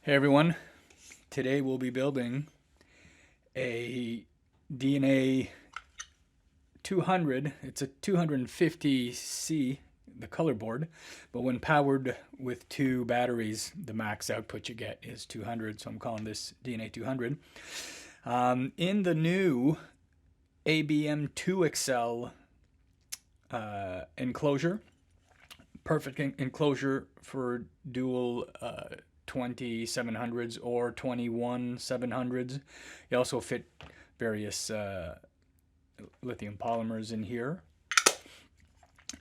Hey everyone, today we'll be building a DNA 200. It's a 250C, the color board, but when powered with two batteries, the max output you get is 200, so I'm calling this DNA 200. In the new ABM-2XL enclosure, perfect enclosure for dual 2700s or 21700s. You also fit various lithium polymers in here.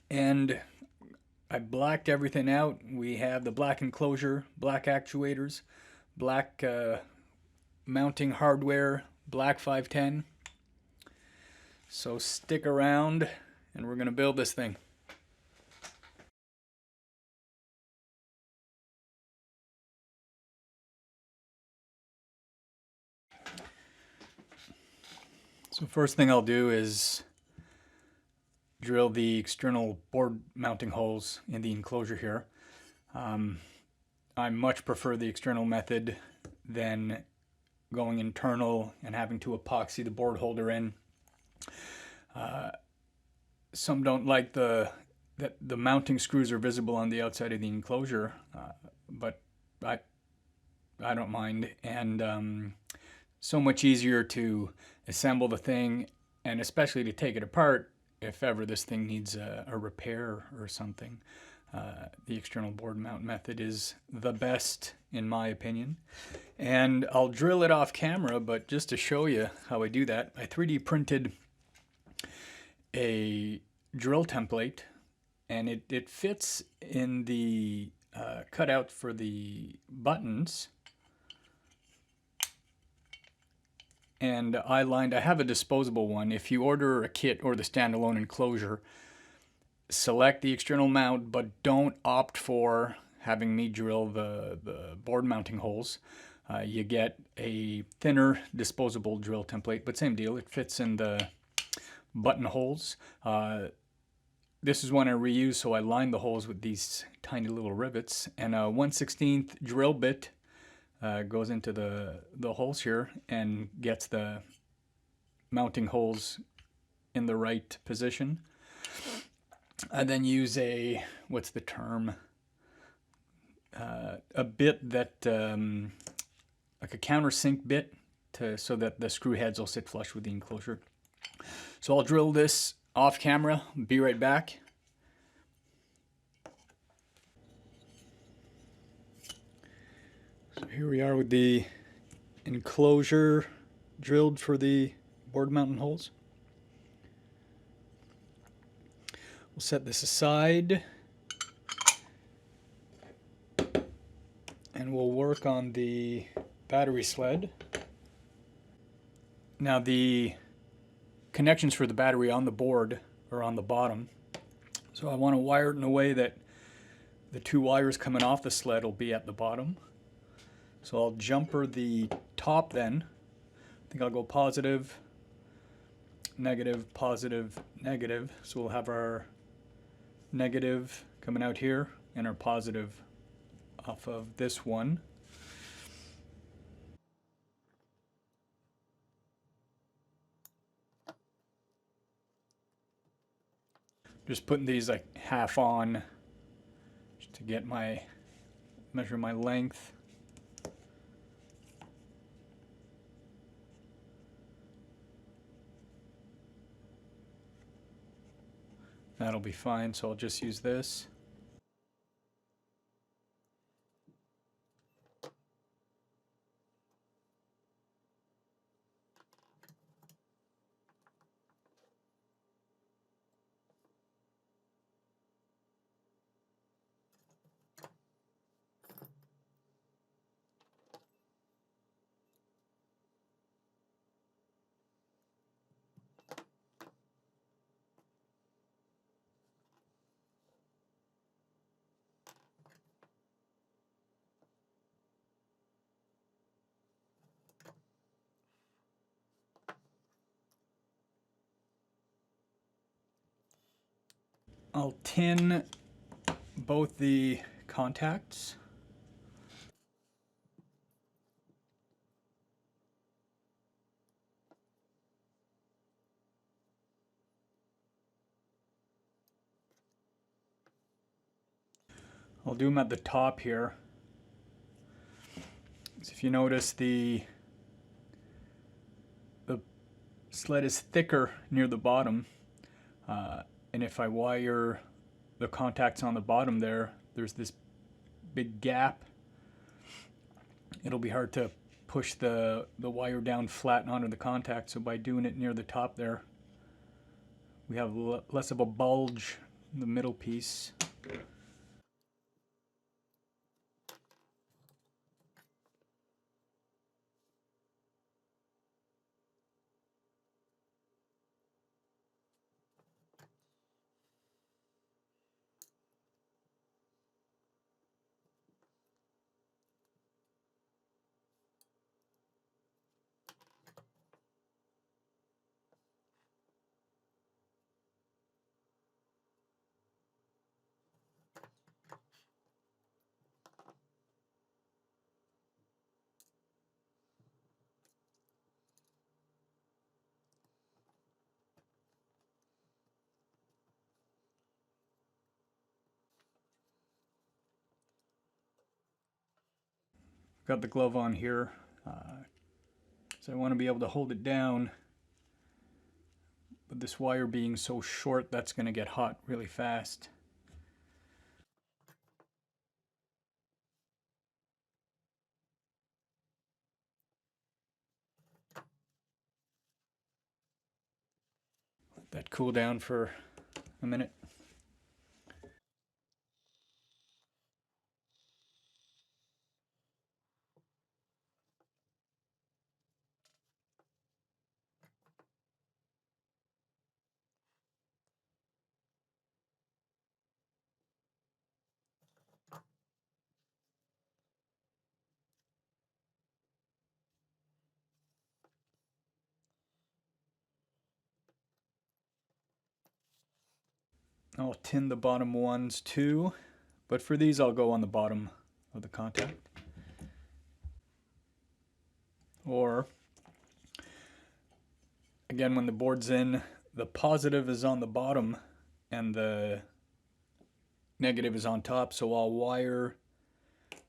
And I blacked everything out. We have the black enclosure, black actuators, black mounting hardware, black 510. So stick around and we're going to build this thing. So first thing I'll do is drill the external board mounting holes in the enclosure here. I much prefer the external method than going internal and having to epoxy the board holder in. Some don't like that the mounting screws are visible on the outside of the enclosure, but I don't mind. And so much easier to assemble the thing, and especially to take it apart if ever this thing needs a repair or something. The external board mount method is the best in my opinion. And I'll drill it off camera, but just to show you how I do that, I 3D printed a drill template, and it fits in the cutout for the buttons. And I have a disposable one. If you order a kit or the standalone enclosure, select the external mount, but don't opt for having me drill the board mounting holes. You get a thinner disposable drill template, but same deal, it fits in the button holes. This is one I reuse, so I line the holes with these tiny little rivets, and a 1/16 drill bit goes into the holes here and gets the mounting holes in the right position. I then use a, what's the term? A bit that, like a countersink bit, so that the screw heads will sit flush with the enclosure. So I'll drill this off camera, be right back. So here we are with the enclosure drilled for the board mounting holes. We'll set this aside and we'll work on the battery sled. Now the connections for the battery on the board are on the bottom, so I want to wire it in a way that the two wires coming off the sled will be at the bottom. So I'll jumper the top then. I think I'll go positive, negative, positive, negative. So we'll have our negative coming out here and our positive off of this one. Just putting these like half on just to get measure my length. That'll be fine, so I'll just use this. I'll tin both the contacts. I'll do them at the top here. So if you notice, the sled is thicker near the bottom, and if I wire the contacts on the bottom there's this big gap. It'll be hard to push the wire down flat onto the contact, so by doing it near the top there, we have less of a bulge in the middle piece. Got the glove on here, so I want to be able to hold it down, but this wire being so short, that's going to get hot really fast. Let that cool down for a minute. I'll tin the bottom ones too, but for these I'll go on the bottom of the contact. Or, again, when the board's in, the positive is on the bottom and the negative is on top, so I'll wire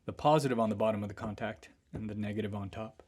the positive on the bottom of the contact and the negative on top.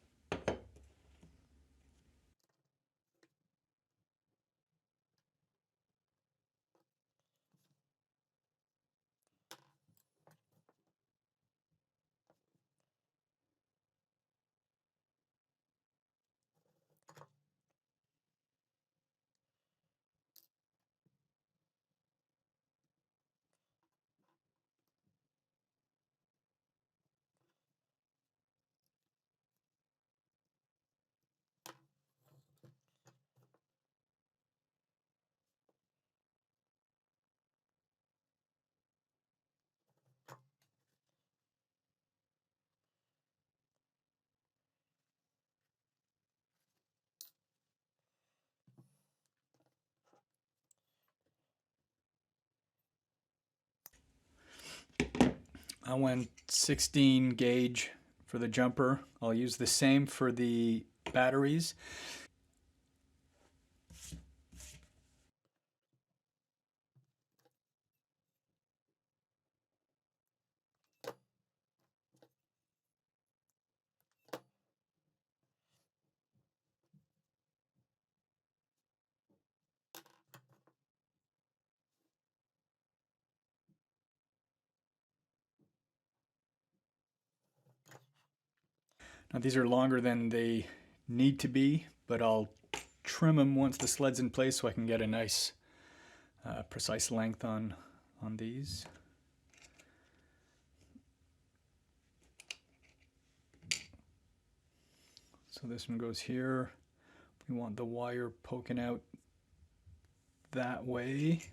I went 16 gauge for the jumper. I'll use the same for the batteries. Now these are longer than they need to be, but I'll trim them once the sled's in place so I can get a nice precise length on these. So this one goes here. We want the wire poking out that way.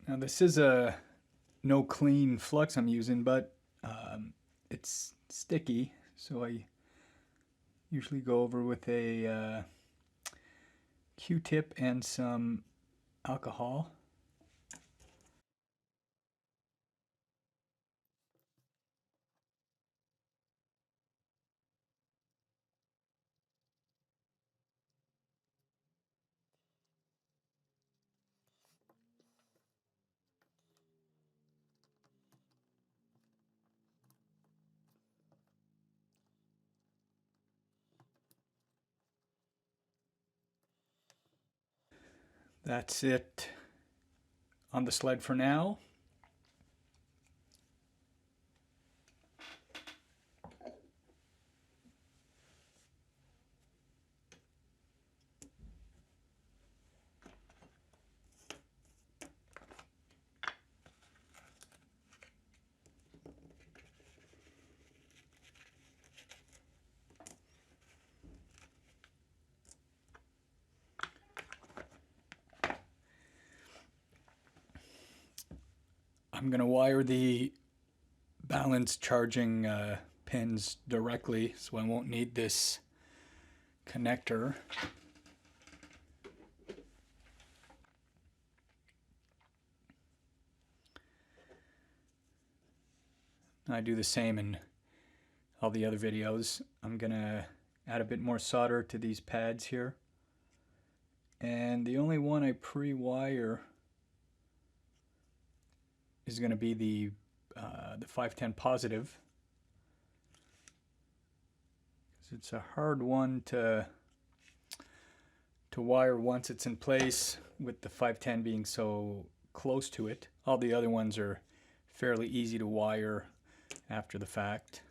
Now this is a no clean flux I'm using, but it's sticky, so I usually go over with a Q-tip and some alcohol. That's it on the sled for now. I'm going to wire the balance charging pins directly, so I won't need this connector. I do the same in all the other videos. I'm going to add a bit more solder to these pads here. And the only one I pre-wire is going to be the 510 positive. It's a hard one to wire once it's in place, with the 510 being so close to it. All the other ones are fairly easy to wire after the fact.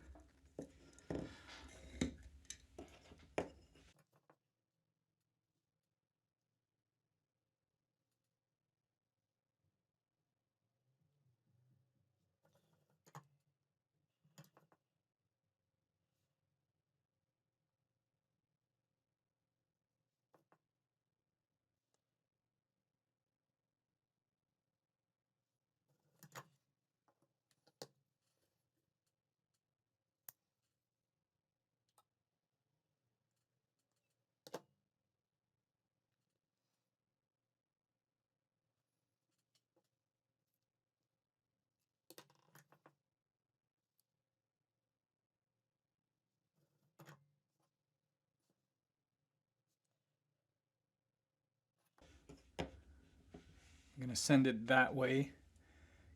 I'm going to send it that way,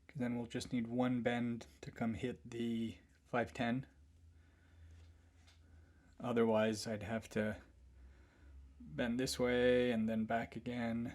because then we'll just need one bend to come hit the 510. Otherwise, I'd have to bend this way and then back again.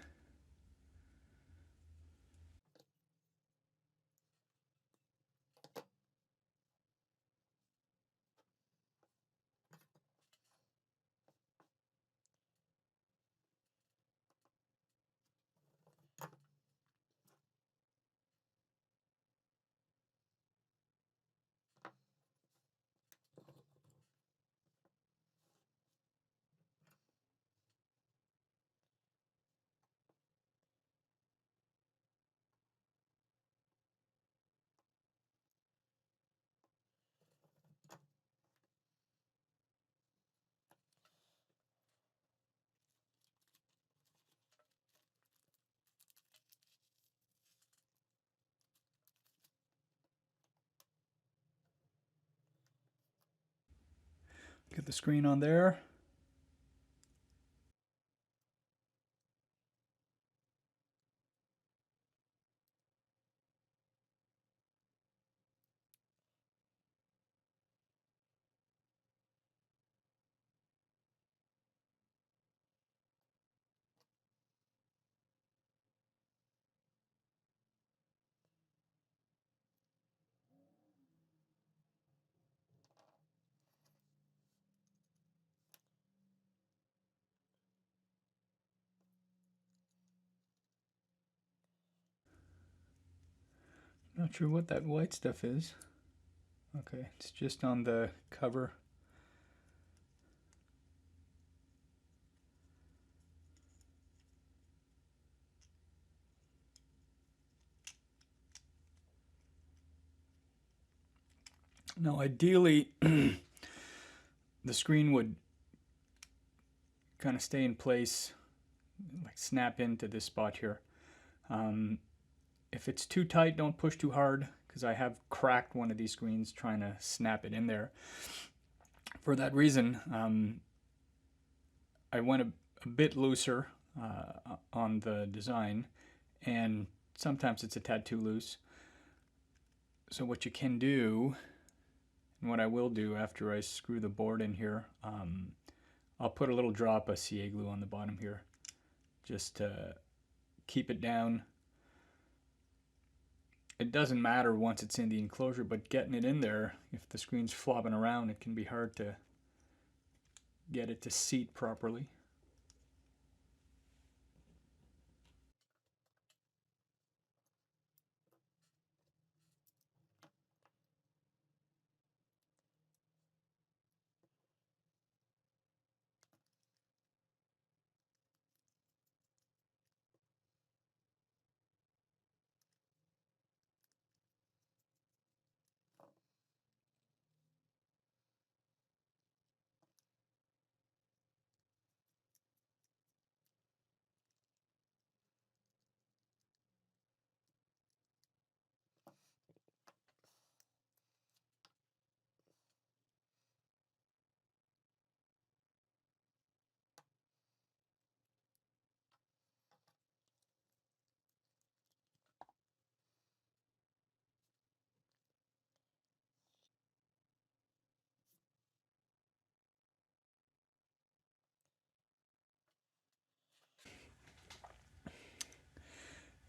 Get the screen on there. Not sure what that white stuff is. Okay, it's just on the cover. Now ideally the screen would kind of stay in place, like snap into this spot here. If it's too tight, don't push too hard, because I have cracked one of these screens trying to snap it in there. For that reason, I went a bit looser on the design, and sometimes it's a tad too loose. So what you can do, and what I will do after I screw the board in here, I'll put a little drop of CA glue on the bottom here, just to keep it down. It doesn't matter once it's in the enclosure, but getting it in there, if the screen's flopping around, it can be hard to get it to seat properly.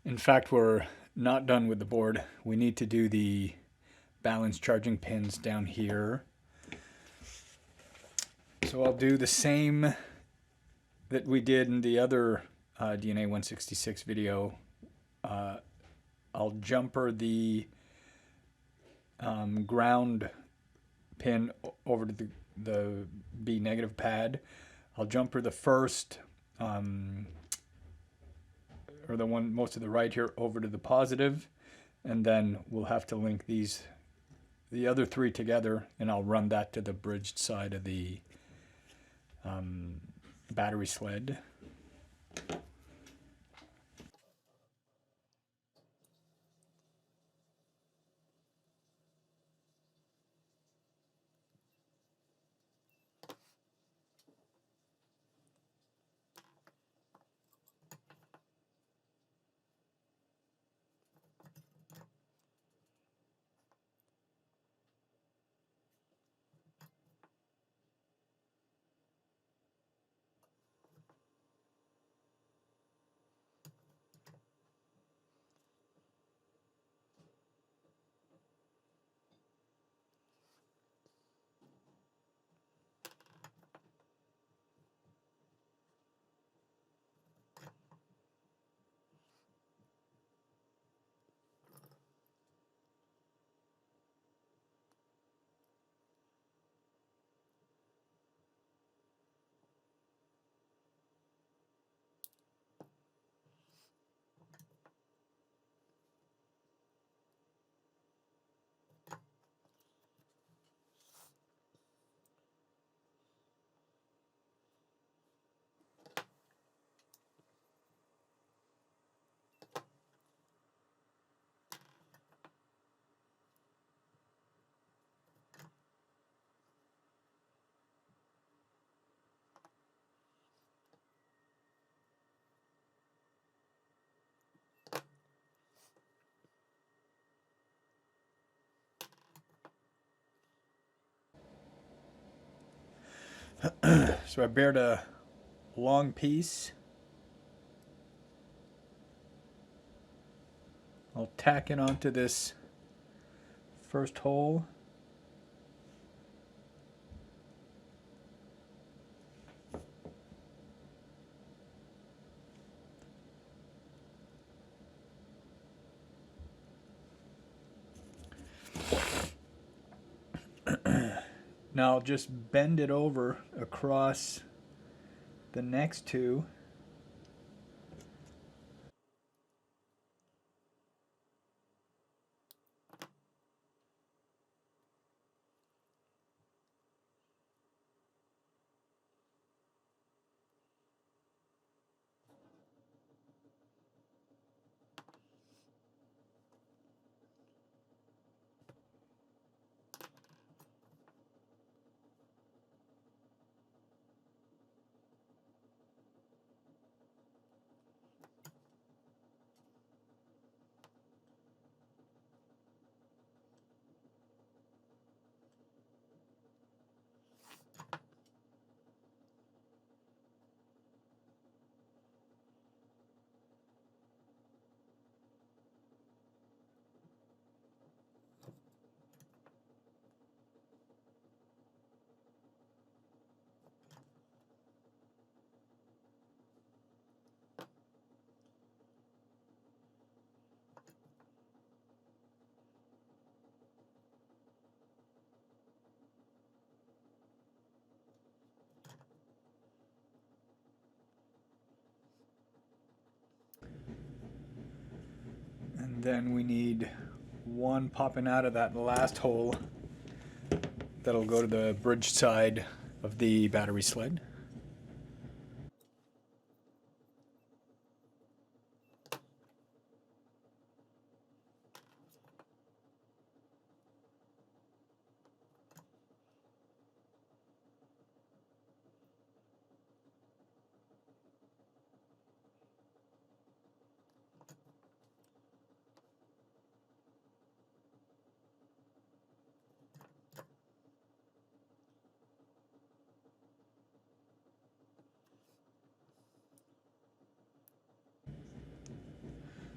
In fact, we're not done with the board. We need to do the balance charging pins down here. So I'll do the same that we did in the other DNA 166 video. I'll jumper the ground pin over to the B negative pad. I'll jumper the first, or the one most to the right here, over to the positive, and then we'll have to link the other three together, and I'll run that to the bridged side of the battery sled. So I bared a long piece. I'll tack it onto this first hole. Now I'll just bend it over across the next two. Then we need one popping out of that last hole that'll go to the bridge side of the battery sled.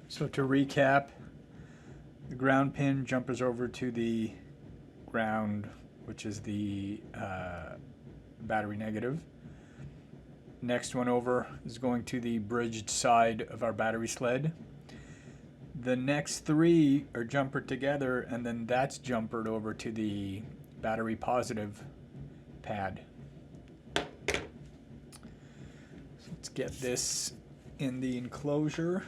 So to recap, the ground pin jumpers over to the ground, which is the battery negative. Next one over is going to the bridged side of our battery sled. The next three are jumpered together, and then that's jumpered over to the battery positive pad. So let's get this in the enclosure.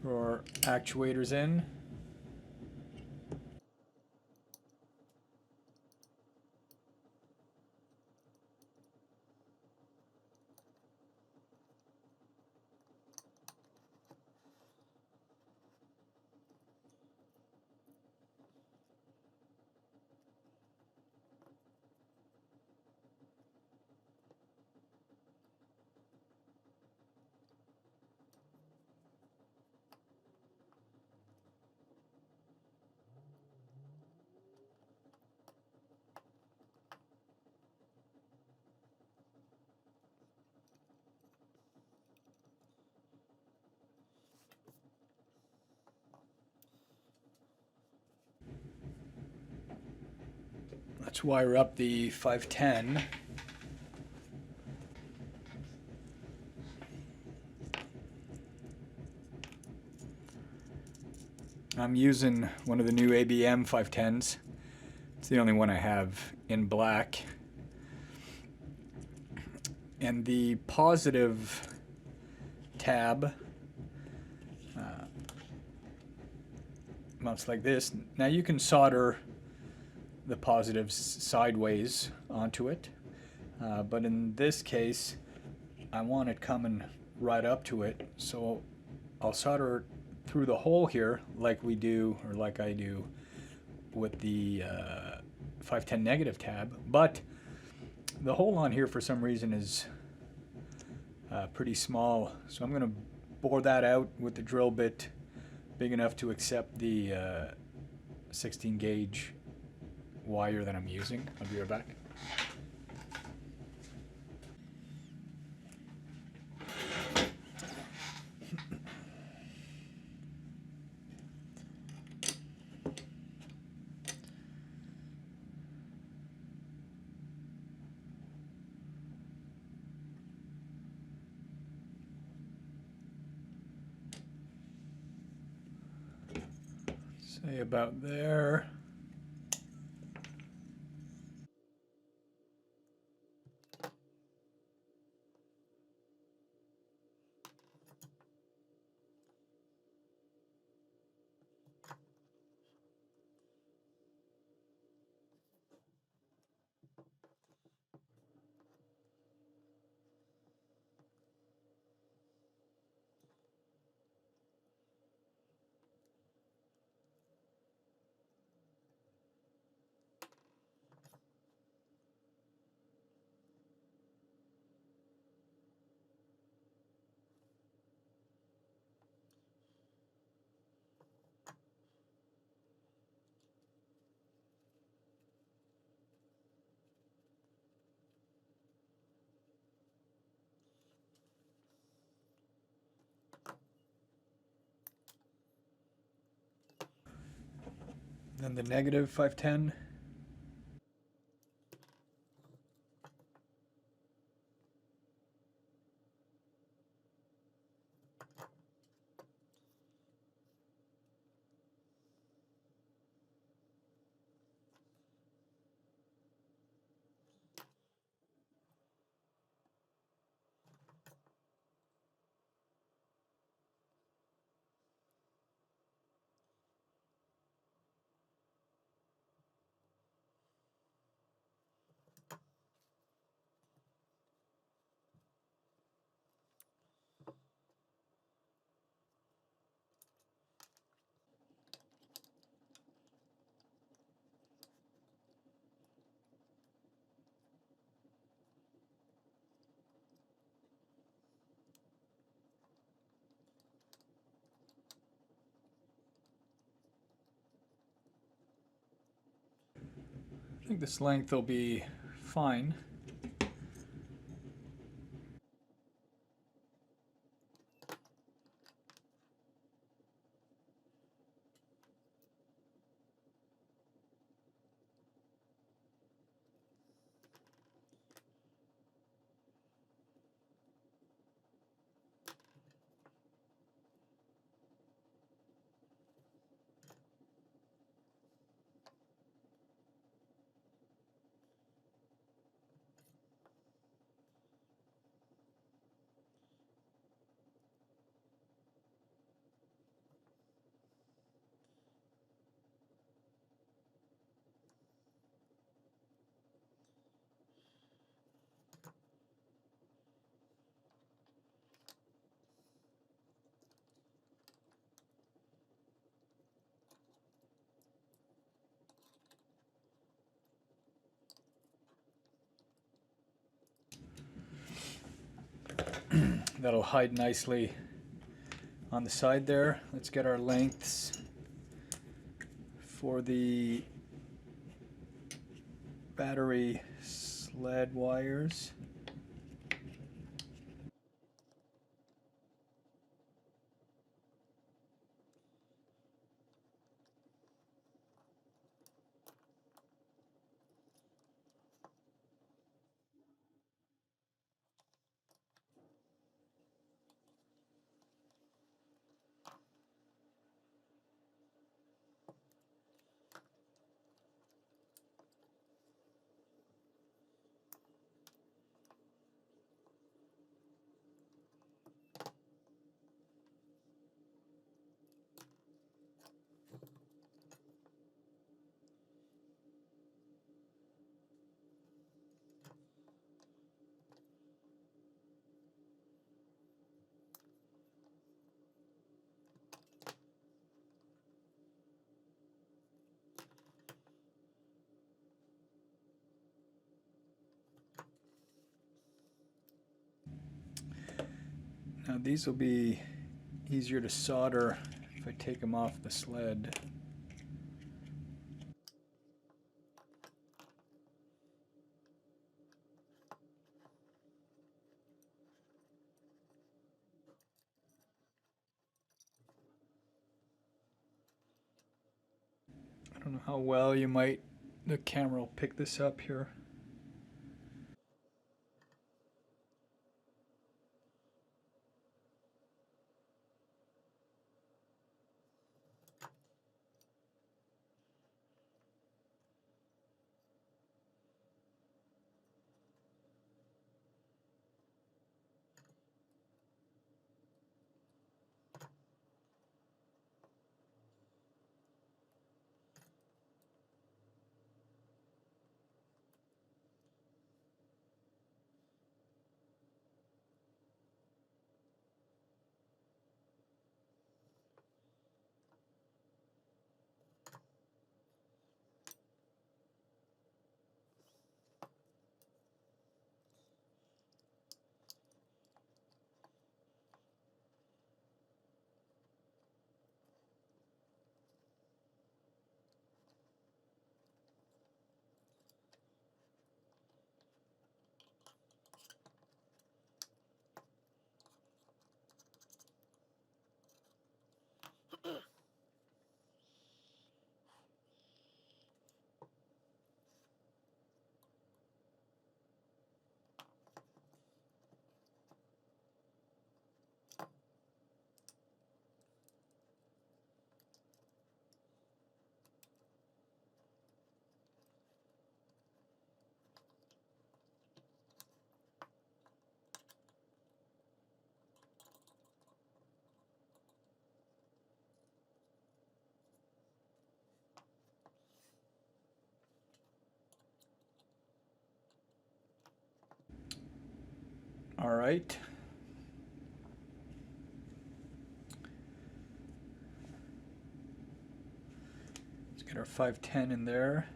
Throw our actuators in. Let's wire up the 510. I'm using one of the new ABM 510s. It's the only one I have in black. And the positive tab mounts like this. Now you can solder the positives sideways onto it, but in this case I want it coming right up to it, so I'll solder it through the hole here like we do, or like I do with the 510 negative tab, but the hole on here for some reason is pretty small, so I'm going to bore that out with the drill bit big enough to accept the 16 gauge wire that I'm using. I'll be right back. Say about there. Then the negative 510. I think this length will be fine. That'll hide nicely on the side there. Let's get our lengths for the battery sled wires. Now these will be easier to solder if I take them off the sled. I don't know how well the camera will pick this up here. All right. Let's get our 510 in there.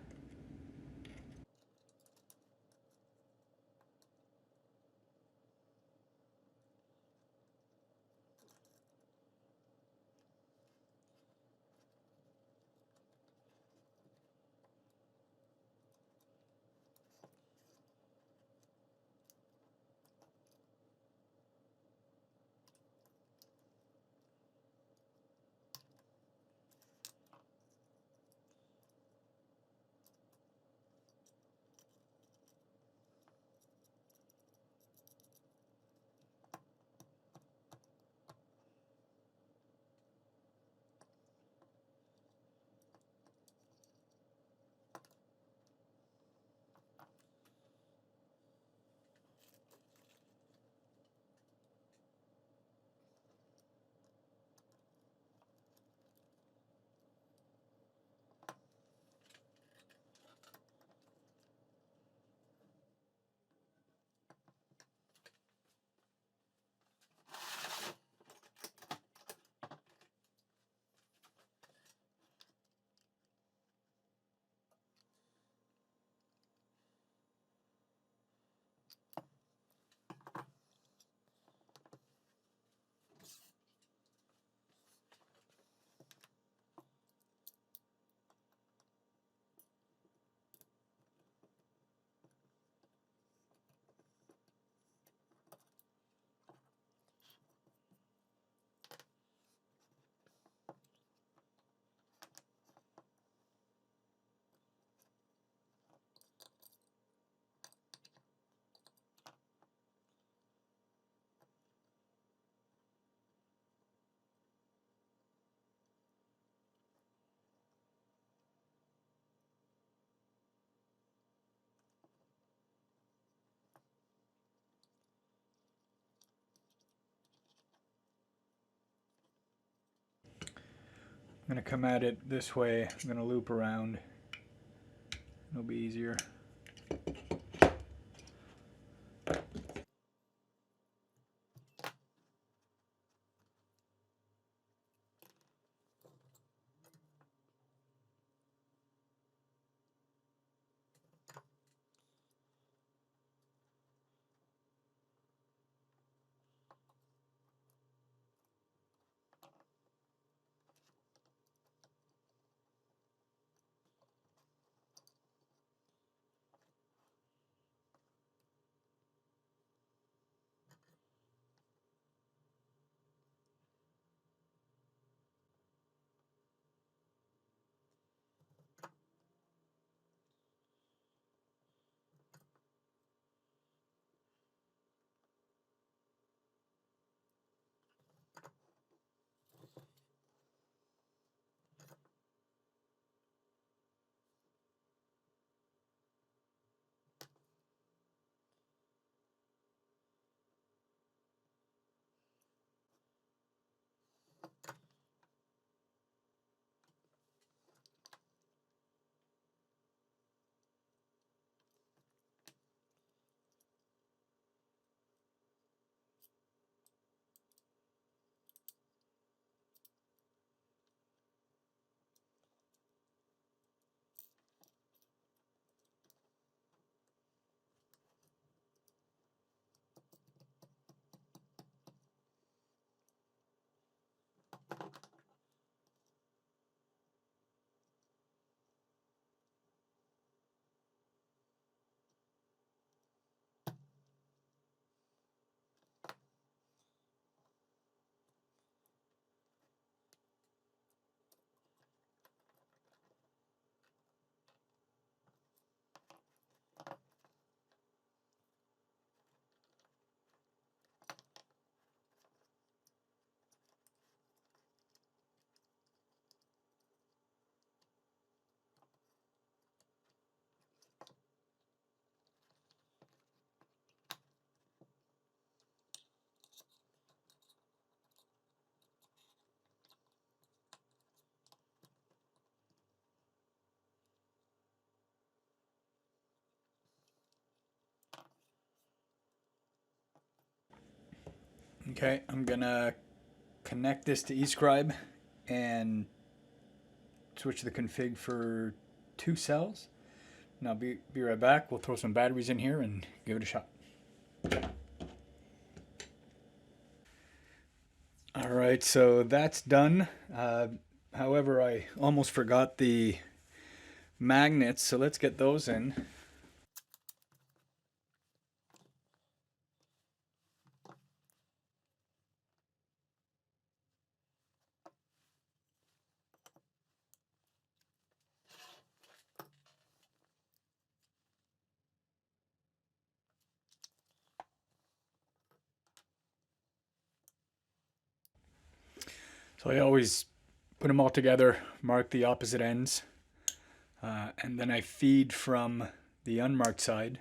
I'm going to come at it this way. I'm going to loop around. It'll be easier. Okay, I'm gonna connect this to eScribe and switch the config for 2 cells. Now be right back. We'll throw some batteries in here and give it a shot. All right, so that's done. However, I almost forgot the magnets, so let's get those in. So I always put them all together, mark the opposite ends, and then I feed from the unmarked side.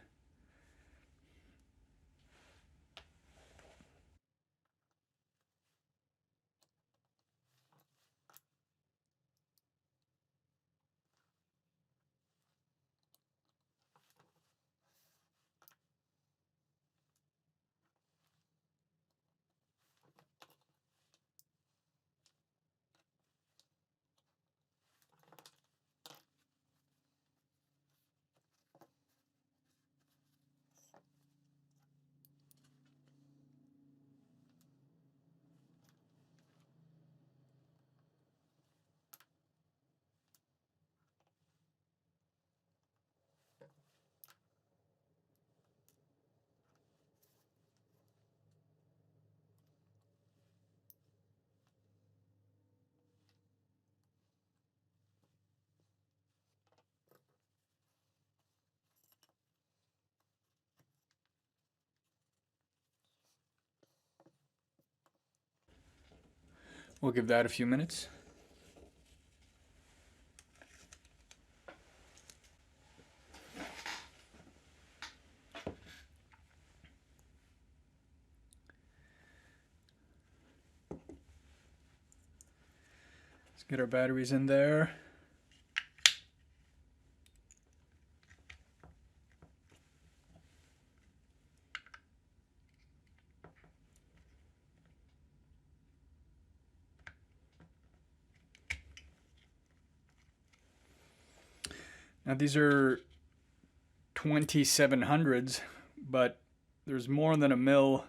We'll give that a few minutes. get our batteries in there. Now these are 2700s, but there's more than a mil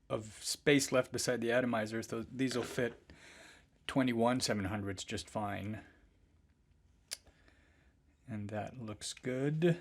of space left beside the atomizer, so these will fit 21700s just fine. And that looks good.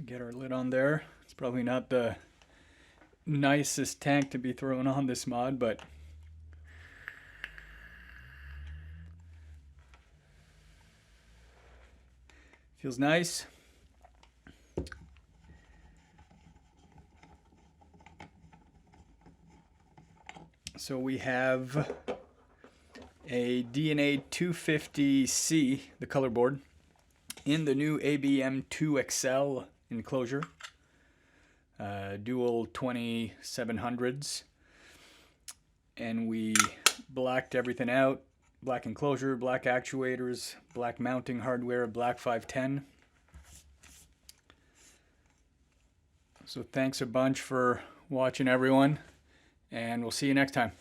Get our lid on there. It's probably not the nicest tank to be throwing on this mod, but feels nice. So we have a DNA 250C, the color board, in the new ABM-2XL Enclosure. Dual 2700s. And we blacked everything out. Black enclosure, black actuators, black mounting hardware, black 510. So thanks a bunch for watching, everyone, and we'll see you next time.